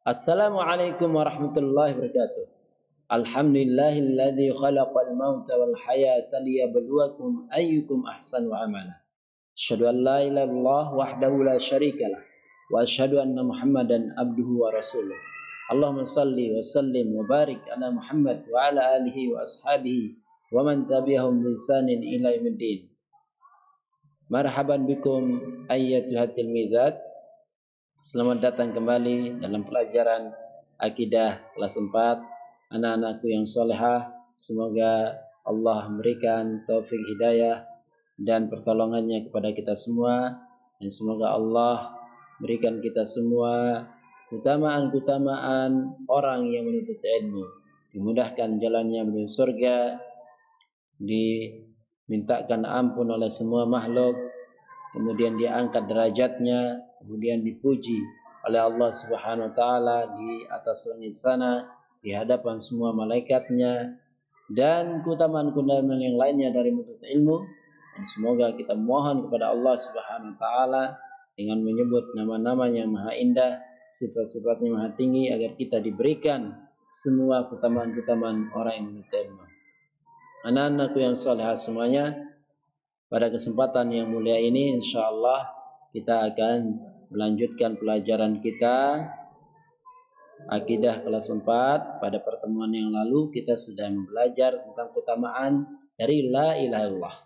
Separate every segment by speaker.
Speaker 1: Assalamualaikum warahmatullahi wabarakatuh. Alhamdulillahilladzi khalaqal mauta wal hayata liyabluwakum ayyukum ahsanu amala. Asyhadu an la ilaha illallah wahdahu la syarikalah wa asyhadu anna Muhammadan abduhu wa rasuluh. Allahumma salli wa sallim wa barik ala Muhammad wa ala alihi wa ashabihi wa man tabi'ahum bi ihsanin ila yaumiddin. Marhaban bikum ayyatuhat tilmizat. Selamat datang kembali dalam pelajaran akidah kelas 4 anak-anakku yang solehah. Semoga Allah memberikan taufik hidayah dan pertolongannya kepada kita semua, dan semoga Allah berikan kita semua keutamaan-keutamaan orang yang menuntut ilmu, dimudahkan jalannya menuju surga, dimintakan ampun oleh semua makhluk, kemudian diangkat derajatnya, kemudian dipuji oleh Allah Subhanahu wa taala di atas langit sana di hadapan semua malaikatnya, dan keutamaan-keutamaan yang lainnya dari menuntut ilmu. Dan semoga kita mohon kepada Allah Subhanahu wa taala dengan menyebut nama-namanya yang maha indah, sifat-sifatnya maha tinggi, agar kita diberikan semua keutamaan-keutamaan orang yang menuntut ilmu. Anak-anakku yang saleh semuanya, pada kesempatan yang mulia ini insyaallah kita akan melanjutkan pelajaran kita akidah kelas 4. Pada pertemuan yang lalu kita sudah belajar tentang keutamaan dari la ilaha illallah.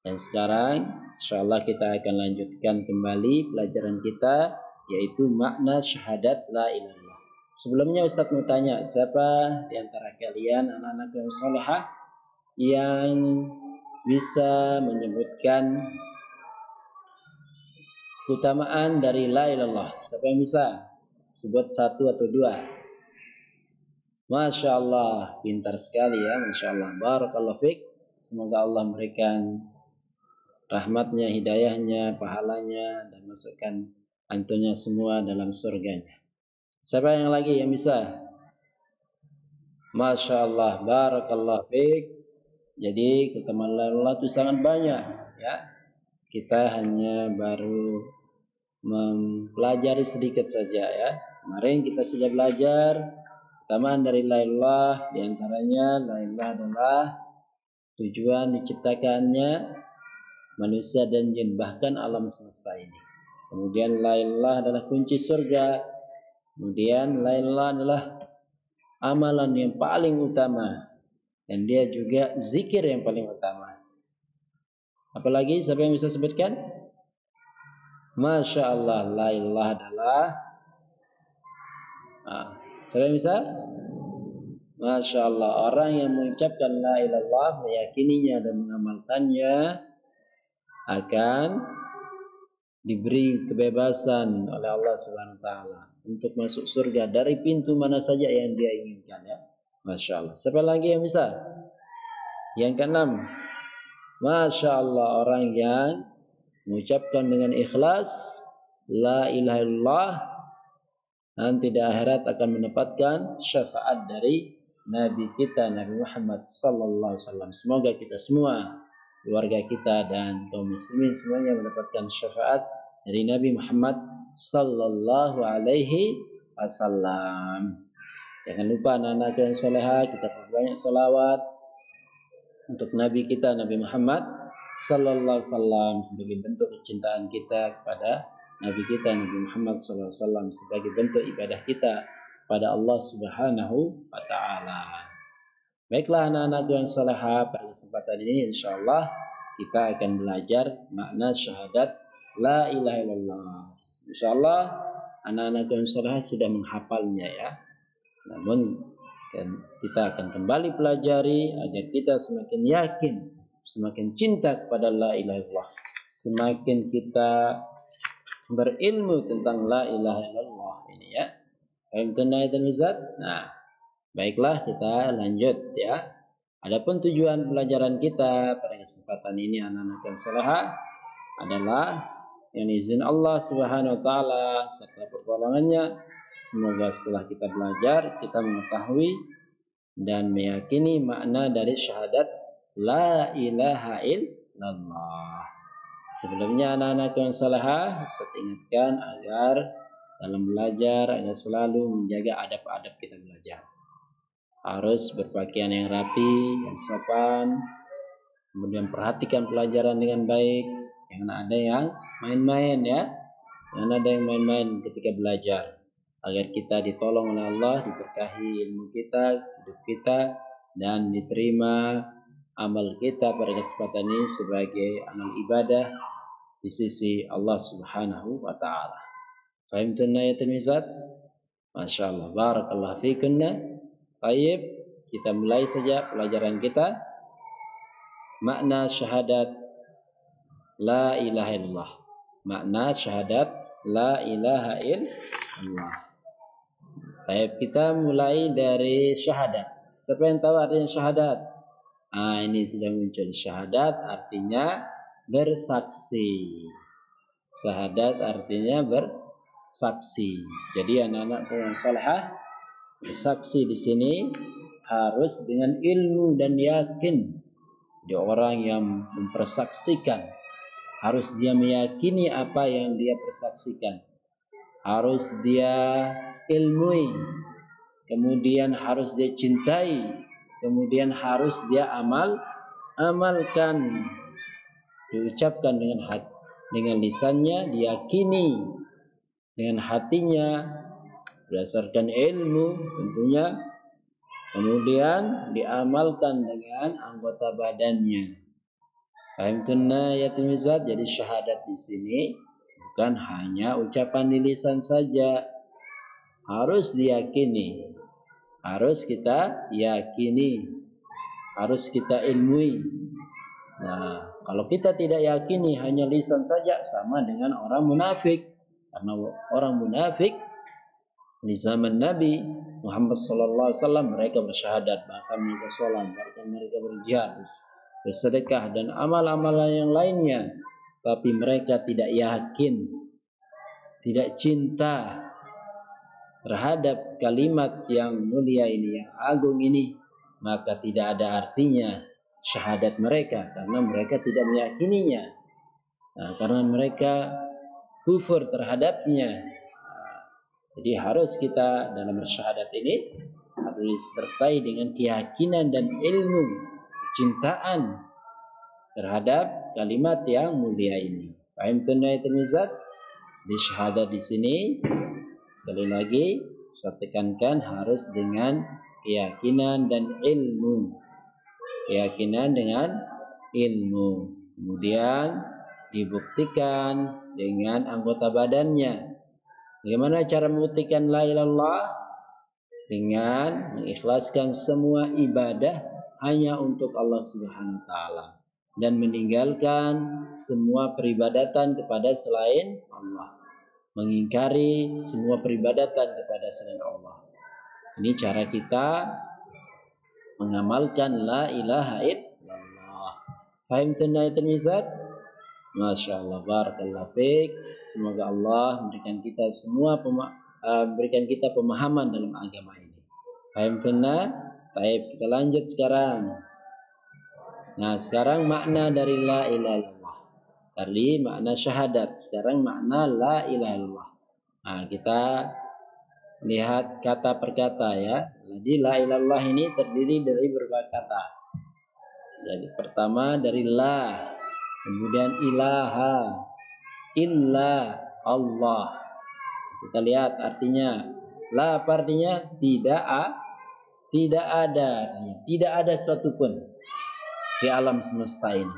Speaker 1: Dan sekarang insyaallah kita akan lanjutkan kembali pelajaran kita, yaitu makna syahadat la ilaha illallah. Sebelumnya Ustaz mau tanya, siapa di antara kalian anak-anak yang salehah yang bisa menyebutkan keutamaan dari la ilaha illallah? Siapa yang bisa sebut satu atau dua? Masya Allah, pintar sekali ya, Masya Allah. Barakallahu fiik. Semoga Allah memberikan rahmatnya, hidayahnya, pahalanya, dan masukkan antunya semua dalam surganya. Siapa yang lagi yang bisa? Masya Allah, barakallahu fiik. Jadi keutamaan la ilaha illallah itu sangat banyak ya. Kita hanya baru mempelajari sedikit saja ya. Kemarin kita sudah belajar keutamaan dari la ilaha illallah, di antaranya la ilaha illallah adalah tujuan diciptakannya manusia dan jin, bahkan alam semesta ini. Kemudian la ilaha illallah adalah kunci surga. Kemudian la ilaha illallah adalah amalan yang paling utama, dan dia juga zikir yang paling utama. Apalagi siapa yang bisa sebutkan? Masya Allah, la ilaha illallah adalah siapa yang bisa? Masya Allah, orang yang mengucapkan la ilaha illallah, meyakininya dan mengamalkannya, akan diberi kebebasan oleh Allah Subhanahu wa taala untuk masuk surga dari pintu mana saja yang dia inginkan ya. Masya Allah. Siapa lagi yang bisa? Yang keenam, Masya Allah, orang yang mengucapkan dengan ikhlas la ilaha illallah, nanti di akhirat akan mendapatkan syafaat dari Nabi kita Nabi Muhammad sallallahu alaihi wasallam. Semoga kita semua, keluarga kita dan kaum muslimin semuanya mendapatkan syafaat dari Nabi Muhammad sallallahu alaihi wasallam. Jangan lupa anak-anak yang salehah, kita perbanyak salawat untuk Nabi kita Nabi Muhammad sallallahu alaihi wasallam sebagai bentuk kecintaan kita kepada Nabi kita Nabi Muhammad sallallahu alaihi wasallam, sebagai bentuk ibadah kita pada Allah Subhanahu wa taala. Baiklah anak-anak yang salehah, pada kesempatan ini insyaallah kita akan belajar makna syahadat la ilaha illallah. Insyaallah anak-anak yang salehah sudah menghafalnya ya. Namun kita akan kembali pelajari agar kita semakin yakin, semakin cinta kepada la ilaha illallah, semakin kita berilmu tentang la ilaha illallah ini ya. Nah, baiklah kita lanjut ya. Adapun tujuan pelajaran kita pada kesempatan ini anak-anak yang salehah adalah yang izin Allah Subhanahu wa taala serta pertolongannya, semoga setelah kita belajar kita mengetahui dan meyakini makna dari syahadat la ilaha illallah. Sebelumnya anak-anak yang salehah, saya ingatkan agar dalam belajar adalah selalu menjaga adab-adab kita belajar. Harus berpakaian yang rapi, yang sopan, kemudian perhatikan pelajaran dengan baik, jangan ada yang main-main ya, jangan ada yang main-main ketika belajar, agar kita ditolong oleh Allah, diberkahi ilmu kita, hidup kita, dan diterima amal kita pada kesempatan ini sebagai amal ibadah di sisi Allah Subhanahu wa taala. Fahimtunna ya tilmizat? Masya Allah, barakallahu fikunna. Baik, kita mulai saja pelajaran kita. Makna syahadat la ilaha illallah. Makna syahadat la ilaha illallah. Baik, kita mulai dari syahadat. Siapa yang tahu artinya syahadat? Ini sudah muncul. Syahadat artinya bersaksi. Syahadat artinya bersaksi. Jadi anak-anak yang salihah, bersaksi di sini harus dengan ilmu dan yakin. Dia orang yang mempersaksikan, harus dia meyakini apa yang dia persaksikan, harus dia ilmui, kemudian harus dia cintai, kemudian harus dia amalkan, diucapkan dengan lisannya, diyakini dengan hatinya berdasarkan ilmu tentunya, kemudian diamalkan dengan anggota badannya. Fahimtunna ya tilmizat? Jadi syahadat di sini bukan hanya ucapan di lisan saja, harus diyakini, harus kita yakini, harus kita ilmui. Nah, kalau kita tidak yakini hanya lisan saja, sama dengan orang munafik. Karena orang munafik di zaman Nabi Muhammad SAW mereka bersyahadat, bahkan mereka sholat, bahkan mereka berjihad, bersedekah dan amal-amalan yang lainnya, tapi mereka tidak yakin, tidak cinta terhadap kalimat yang mulia ini, yang agung ini, maka tidak ada artinya syahadat mereka, karena mereka tidak meyakininya. Karena mereka kufur terhadapnya. Jadi harus kita dalam bersyahadat ini harus disertai dengan keyakinan dan ilmu, kecintaan terhadap kalimat yang mulia ini. Fahimtunna ya tilmizat? Di syahadat di sini sekali lagi saya tekankan harus dengan keyakinan dan ilmu. Keyakinan dengan ilmu. Kemudian dibuktikan dengan anggota badannya. Bagaimana cara membuktikan la ilaha illallah? Dengan mengikhlaskan semua ibadah hanya untuk Allah Subhanahu wa taala dan meninggalkan semua peribadatan kepada selain Allah. Mengingkari semua peribadatan kepada selain Allah. Ini cara kita mengamalkan la ilaha illallah. Fahimtunna ya tilmizat? Masya Allah, barakallahu fiik. Semoga Allah memberikan kita semua berikan kita pemahaman dalam agama ini. Fahimtunna? Baik, kita lanjut sekarang. Nah, sekarang makna dari la ilaha illallah. Tadi makna syahadat, sekarang makna la ilaha illallah. Nah, kita lihat kata per kata ya. Jadi la ilaha illallah ini terdiri dari berbagai kata. Jadi pertama dari la, kemudian ilaha, illa, Allah. Kita lihat artinya. La apa artinya? Tidak ada, tidak ada suatu pun di alam semesta ini.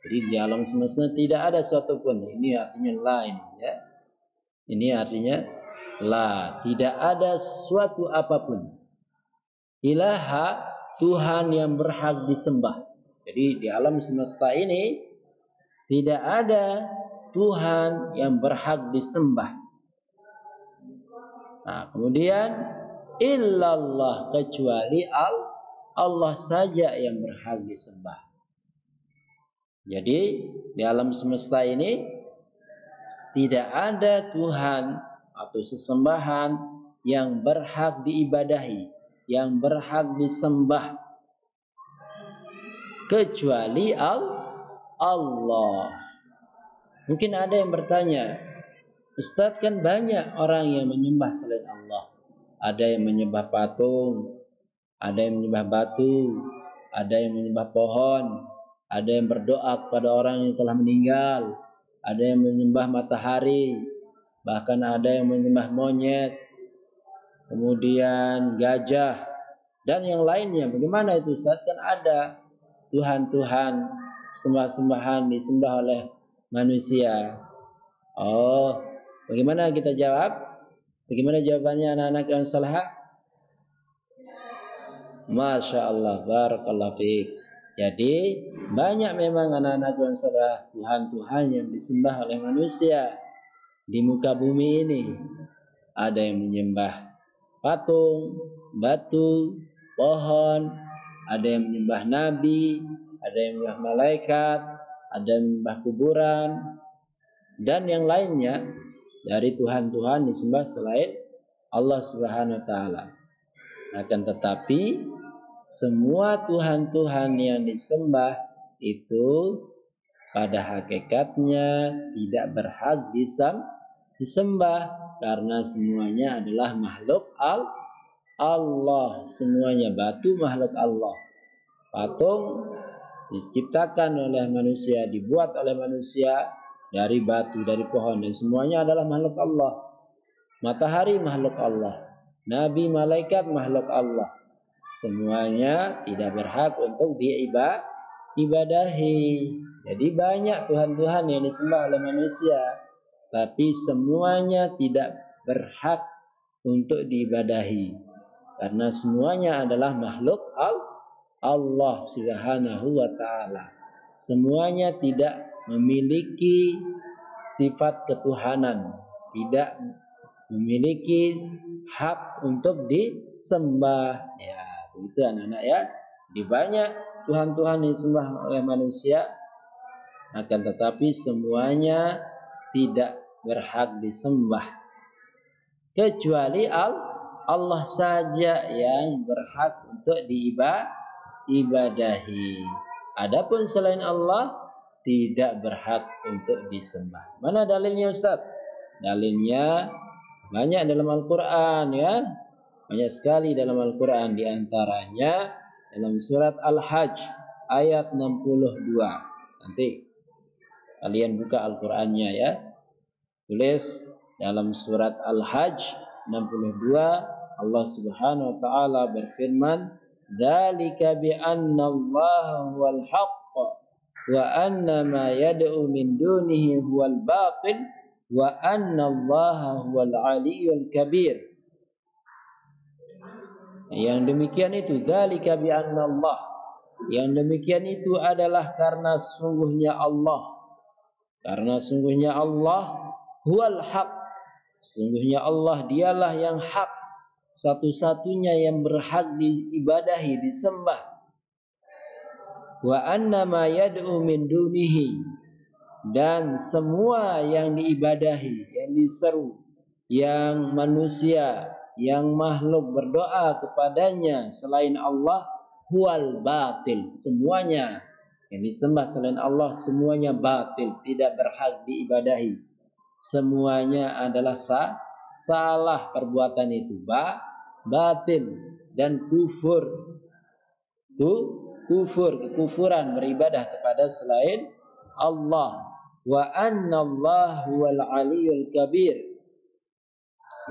Speaker 1: Jadi di alam semesta tidak ada suatu pun. Ini artinya la ini ya. Ini artinya la, tidak ada sesuatu apapun. Ilaha, Tuhan yang berhak disembah. Jadi di alam semesta ini tidak ada Tuhan yang berhak disembah. Nah, kemudian illallah, kecuali Allah saja yang berhak disembah. Jadi di alam semesta ini tidak ada Tuhan atau sesembahan yang berhak diibadahi, yang berhak disembah, kecuali Allah. Mungkin ada yang bertanya, Ustadz, kan banyak orang yang menyembah selain Allah. Ada yang menyembah patung, ada yang menyembah batu, ada yang menyembah pohon, ada yang berdoa kepada orang yang telah meninggal, ada yang menyembah matahari, bahkan ada yang menyembah monyet, kemudian gajah, dan yang lainnya. Bagaimana itu Ustaz? Kan ada Tuhan-Tuhan, sembah-sembahan disembah oleh manusia. Oh, bagaimana kita jawab? Bagaimana jawabannya anak-anak yang saleh? Masya Allah, barakallahu fiik. Jadi banyak memang anak-anak yang saleh, Tuhan-Tuhan yang disembah oleh manusia di muka bumi ini. Ada yang menyembah patung, batu, pohon, ada yang menyembah nabi, ada yang menyembah malaikat, ada yang menyembah kuburan, dan yang lainnya dari Tuhan-Tuhan disembah selain Allah Subhanahu wa taala. Akan tetapi semua Tuhan-Tuhan yang disembah itu pada hakikatnya tidak berhak disembah, karena semuanya adalah makhluk Allah. Semuanya batu makhluk Allah, patung diciptakan oleh manusia, dibuat oleh manusia dari batu, dari pohon, dan semuanya adalah makhluk Allah. Matahari makhluk Allah, nabi, malaikat makhluk Allah. Semuanya tidak berhak untuk diibadahi. Jadi banyak Tuhan-Tuhan yang disembah oleh manusia, tapi semuanya tidak berhak untuk diibadahi, karena semuanya adalah makhluk Allah Subhanahu wa taala. Semuanya tidak memiliki sifat ketuhanan, tidak memiliki hak untuk disembah. Ya, begitu anak-anak ya. Di banyak Tuhan-Tuhan yang disembah oleh manusia, akan tetapi semuanya tidak berhak disembah, kecuali Allah saja yang berhak untuk diibadahi. Adapun selain Allah tidak berhak untuk disembah. Mana dalilnya Ustaz? Dalilnya banyak dalam Al-Quran ya. Banyak sekali dalam Al-Quran, di antaranya dalam surat Al-Hajj ayat 62. Nanti kalian buka Al-Qurannya ya. Tulis dalam surat Al-Hajj 62, Allah Subhanahu wa taala berfirman, "Dzalika bi anna Allaha huwal haqq wa anna ma yad'u min dunihi huwal batil wa anna Allaha huwal aliyyul kabir." Yang demikian itu dzalika bi anna Allah. Yang demikian itu adalah karena sungguhnya Allah. Karena sungguhnya Allah huwal haq. Sungguhnya Allah dialah yang hak, satu-satunya yang berhak diibadahi, disembah. Wa anna ma yad'u min dunihi, dan semua yang diibadahi, yang diseru, yang manusia, yang makhluk berdoa kepadanya selain Allah, huwal batil, semuanya yang disembah selain Allah semuanya batil, tidak berhak diibadahi. Semuanya adalah salah perbuatan itu, batil dan kufur. Kekufuran beribadah kepada selain Allah. Wa anna Allah huwal aliyyul kabir,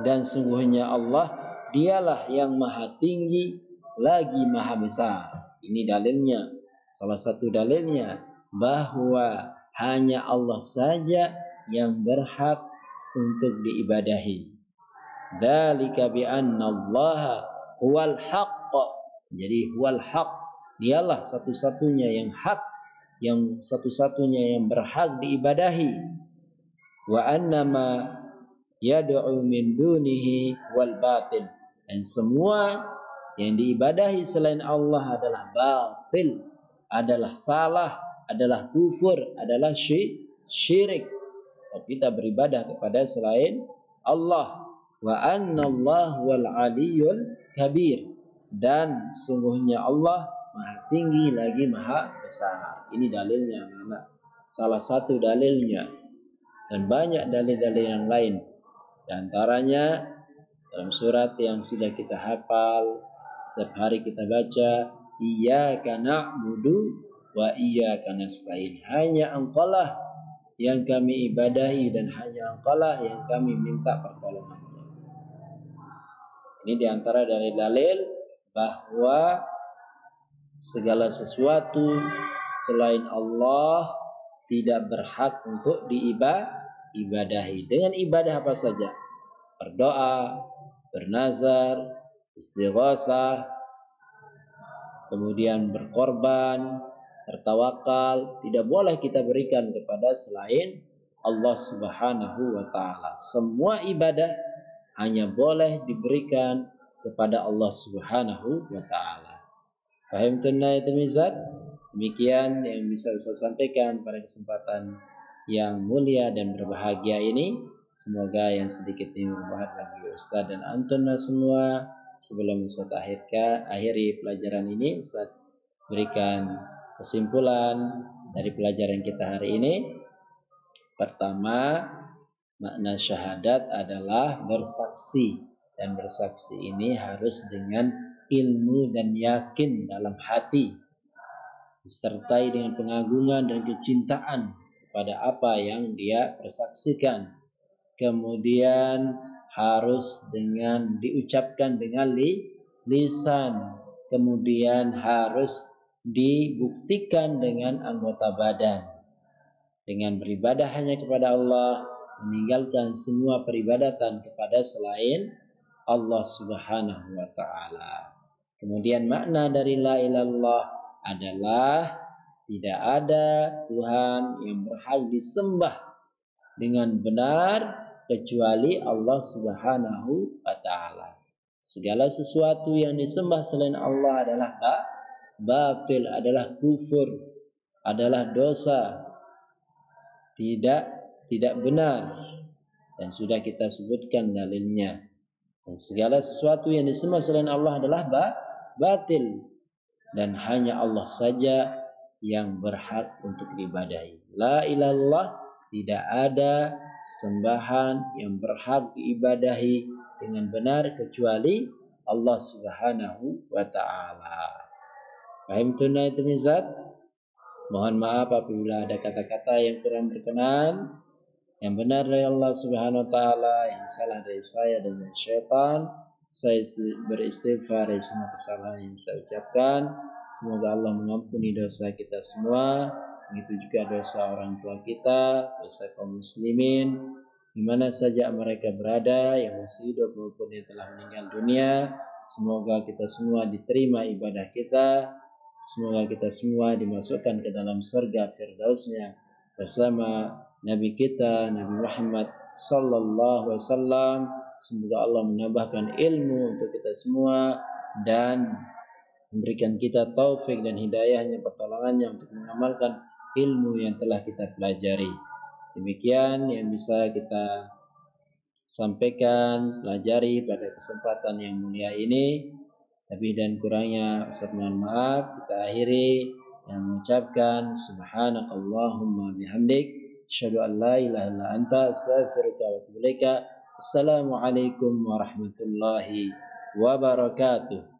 Speaker 1: dan sungguhnya Allah dialah yang maha tinggi lagi maha besar. Ini dalilnya, salah satu dalilnya bahwa hanya Allah saja yang berhak untuk diibadahi. Dzalika bi anna Allah huwal haqq. Jadi huwal haqq, dialah satu-satunya yang hak, yang satu-satunya yang berhak diibadahi. Wa anna ma yad'u min dunihi wal batil, dan semua yang diibadahi selain Allah adalah batil, adalah salah, adalah kufur, adalah syirik. Kalau kita beribadah kepada selain Allah. Wa anna Allah wal aliyyul kabir, dan sungguhnya Allah maha tinggi lagi maha besar. Ini dalilnya, anak. Salah satu dalilnya. dan banyak dalil-dalil yang lain. Di antaranya dalam surat yang sudah kita hafal, setiap hari kita baca, iyyaka na'budu wa iyyaka nasta'in. Hanya Engkaulah yang kami ibadahi dan hanya Engkaulah yang kami minta pertolongan. Ini diantara dalil-dalil bahwa segala sesuatu selain Allah tidak berhak untuk diibadahi. Dengan ibadah apa saja? Berdoa, bernazar, istighosah, kemudian berkorban, bertawakal, tidak boleh kita berikan kepada selain Allah Subhanahu wa taala. Semua ibadah hanya boleh diberikan kepada Allah Subhanahu wa taala. Fahim tunai temizat? Demikian yang bisa saya sampaikan pada kesempatan yang mulia dan berbahagia ini. Semoga yang sedikit ini bermanfaat bagi Ustaz dan antum semua. Sebelum Ustaz akhiri pelajaran ini, Ustaz berikan kesimpulan dari pelajaran kita hari ini. Pertama, makna syahadat adalah bersaksi, dan bersaksi ini harus dengan ilmu dan yakin dalam hati, disertai dengan pengagungan dan kecintaan kepada apa yang dia persaksikan. Kemudian harus diucapkan dengan lisan, kemudian harus dibuktikan dengan anggota badan, dengan beribadah hanya kepada Allah, meninggalkan semua peribadatan kepada selain Allah Subhanahu wa taala. Kemudian makna dari la ilaha illallah adalah tidak ada Tuhan yang berhak disembah dengan benar kecuali Allah Subhanahu wa taala. Segala sesuatu yang disembah selain Allah adalah batil, adalah kufur, adalah dosa, tidak benar, dan sudah kita sebutkan dalilnya. Dan segala sesuatu yang disembah selain Allah adalah batil, dan hanya Allah saja yang berhak untuk diibadahi. La ilaha illallah, tidak ada sembahan yang berhak diibadahi dengan benar kecuali Allah Subhanahu wa taala. Paham tunai temizat? Mohon maaf apabila ada kata-kata yang kurang berkenan. Yang benar dari Allah Subhanahu wa taala, yang salah dari saya dan dari syaitan. Saya beristighfar dari semua kesalahan yang saya ucapkan. Semoga Allah mengampuni dosa kita semua. Begitu juga dosa orang tua kita, dosa kaum muslimin, di mana saja mereka berada, yang masih hidup maupun yang telah meninggal dunia. Semoga kita semua diterima ibadah kita. Semoga kita semua dimasukkan ke dalam surga firdausnya bersama Nabi kita, Nabi Muhammad sallallahu alaihi wasallam. Semoga Allah menambahkan ilmu untuk kita semua dan memberikan kita taufik dan hidayahnya, pertolongannya untuk mengamalkan ilmu yang telah kita pelajari. Demikian yang bisa kita sampaikan, pelajari pada kesempatan yang mulia ini. Lebih dan kurangnya Ustaz mohon maaf. Kita akhiri yang mengucapkan subhanakallahumma bihamdik, asyhadu an la ilaha illa anta, astaghfiruka wa atubu ilaika. Assalamualaikum warahmatullahi wabarakatuh.